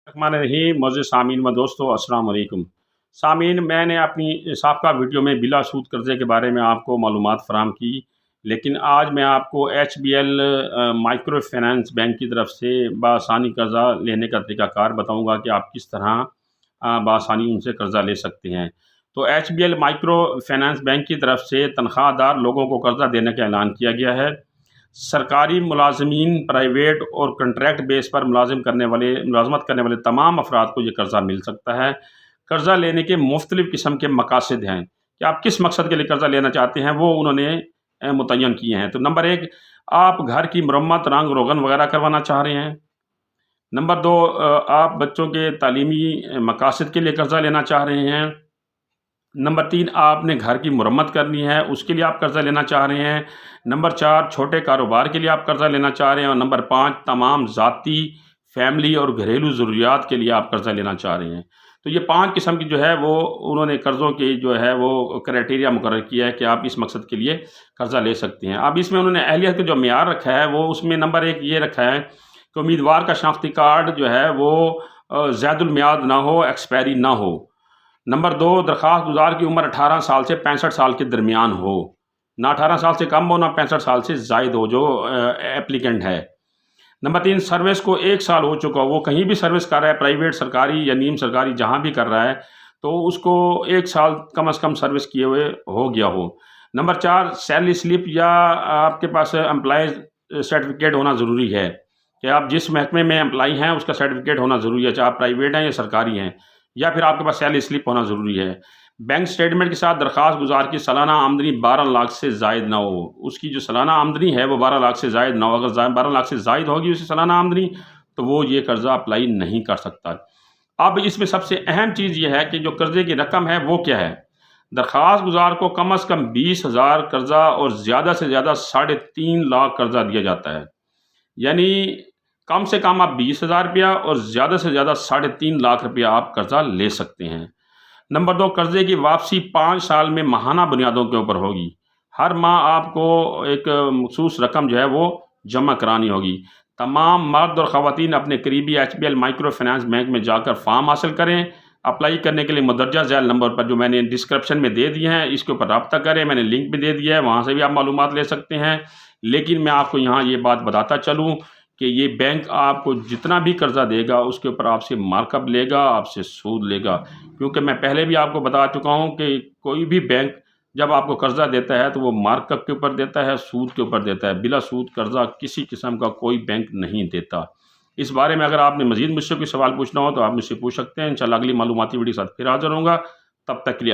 रहमान रहीम मौजूद सामीन व दोस्तों अस्सलाम वालेकुम। सामीन, मैंने अपनी साबका वीडियो में बिला सूद कर्ज़े के बारे में आपको मालूमात फ़राहम की, लेकिन आज मैं आपको HBL माइक्रो फाइनेंस बैंक की तरफ से बआसानी कर्ज़ा लेने का तरीक़ाकार बताऊँगा कि आप किस तरह बआसानी उनसे कर्ज़ा ले सकते हैं। तो HBL माइक्रो फाइनेंस बैंक की तरफ से तनख्वाहदार लोगों को कर्ज़ा देने का ऐलान किया गया है। सरकारी मुलाज़मीन, प्राइवेट और कॉन्ट्रैक्ट बेस पर मुलाज़मत करने वाले तमाम अफराद को ये कर्ज़ा मिल सकता है। कर्ज़ा लेने के मुख्तलिफ़ किस्म के मकासद हैं कि आप किस मकसद के लिए कर्ज़ा लेना चाहते हैं, वो उन्होंने मुतय्यन किए हैं। तो नंबर 1, आप घर की मरम्मत, रंग रोगन वगैरह करवाना चाह रहे हैं। नंबर 2, आप बच्चों के तालीमी मकासद के लिए कर्ज़ा लेना चाह रहे हैं। नंबर 3, आपने घर की मरम्मत करनी है, उसके लिए आप कर्ज़ा लेना चाह रहे हैं। नंबर 4, छोटे कारोबार के लिए आप कर्ज़ा लेना चाह रहे हैं। और नंबर 5, तमाम ज़ाती, फैमिली और घरेलू ज़रूरियात के लिए आप कर्ज़ा लेना चाह रहे हैं। तो ये 5 किस्म की जो है वो उन्होंने कर्ज़ों की जो है वो क्राइटेरिया मुकर्रर किया है कि आप इस मकसद के लिए कर्ज़ा ले सकते हैं। अब इसमें उन्होंने अहलियत का जो मेयार रखा है वो उसमें नंबर 1 ये रखा है कि उम्मीदवार का शनाख्ती कार्ड जो है वो ज़ैदुल मियाद ना हो, एक्सपायरी ना हो। नंबर 2, दरख्वास्त गुजार की उम्र 18 साल से 65 साल के दरमियान हो, ना 18 साल से कम हो ना 65 साल से ज़ायद हो जो एप्लीकेंट है। नंबर 3, सर्विस को 1 साल हो चुका हो, वो कहीं भी सर्विस कर रहा है, प्राइवेट, सरकारी या नीम सरकारी जहाँ भी कर रहा है, तो उसको 1 साल कम से कम सर्विस किए हुए हो गया हो। नंबर 4, सैलरी स्लिप या आपके पास एम्प्लॉयज़ सर्टिफिकेट होना ज़रूरी है कि आप जिस महकमे में एम्प्लॉई हैं उसका सर्टिफिकेट होना ज़रूरी है, चाहे आप प्राइवेट हैं या सरकारी हैं, या फिर आपके पास सैलरी स्लिप होना ज़रूरी है। बैंक स्टेटमेंट के साथ दरख्वास्त गुजार की सालाना आमदनी 12 लाख से ज़ायद ना हो। उसकी जो सालाना आमदनी है वो 12 लाख से ज़ायद ना हो। अगर 12 लाख से ज़ायद होगी उसकी सालाना आमदनी, तो वो ये कर्ज़ा अप्लाई नहीं कर सकता। अब इसमें सबसे अहम चीज़ ये है कि जो कर्ज़े की रकम है वो क्या है। दरख्वास्त गुजार को कम से कम 20,000 कर्ज़ा और ज़्यादा से ज़्यादा 3.5 लाख कर्ज़ा दिया जाता है। यानी कम से कम आप 20,000 रुपया और ज़्यादा से ज़्यादा 3.5 लाख रुपया आप कर्ज़ा ले सकते हैं। नंबर 2, कर्ज़े की वापसी 5 साल में माहाना बुनियादों के ऊपर होगी। हर माह आपको एक मखसूस रकम जो है वो जमा करानी होगी। तमाम मर्द और ख़वातीन अपने करीबी HBL माइक्रो फाइनेंस बैंक में जाकर फ़ार्म हासिल करें। अप्लाई करने के लिए मुदर्जा ज़ैल नंबर पर जो मैंने डिस्क्रिप्शन में दे दिए हैं, इसके ऊपर रब्ता करें। मैंने लिंक भी दे दिया है, वहाँ से भी आप मालूमात ले सकते हैं। लेकिन मैं आपको यहाँ ये बात बताता चलूँ कि ये बैंक आपको जितना भी कर्ज़ा देगा उसके ऊपर आपसे मार्कअप लेगा, आपसे सूद लेगा। क्योंकि मैं पहले भी आपको बता चुका हूँ कि कोई भी बैंक जब आपको कर्ज़ा देता है तो वो मार्कअप के ऊपर देता है, सूद के ऊपर देता है। बिला सूद कर्ज़ा किसी किस्म का कोई बैंक नहीं देता। इस बारे में अगर आपने मज़ीद मुझसे कोई सवाल पूछना हो तो आप मुझसे पूछ सकते हैं। इंशाअल्लाह अगली मालूमाती वीडियो के साथ फिर हाज़िर होऊँगा। तब तक के लिए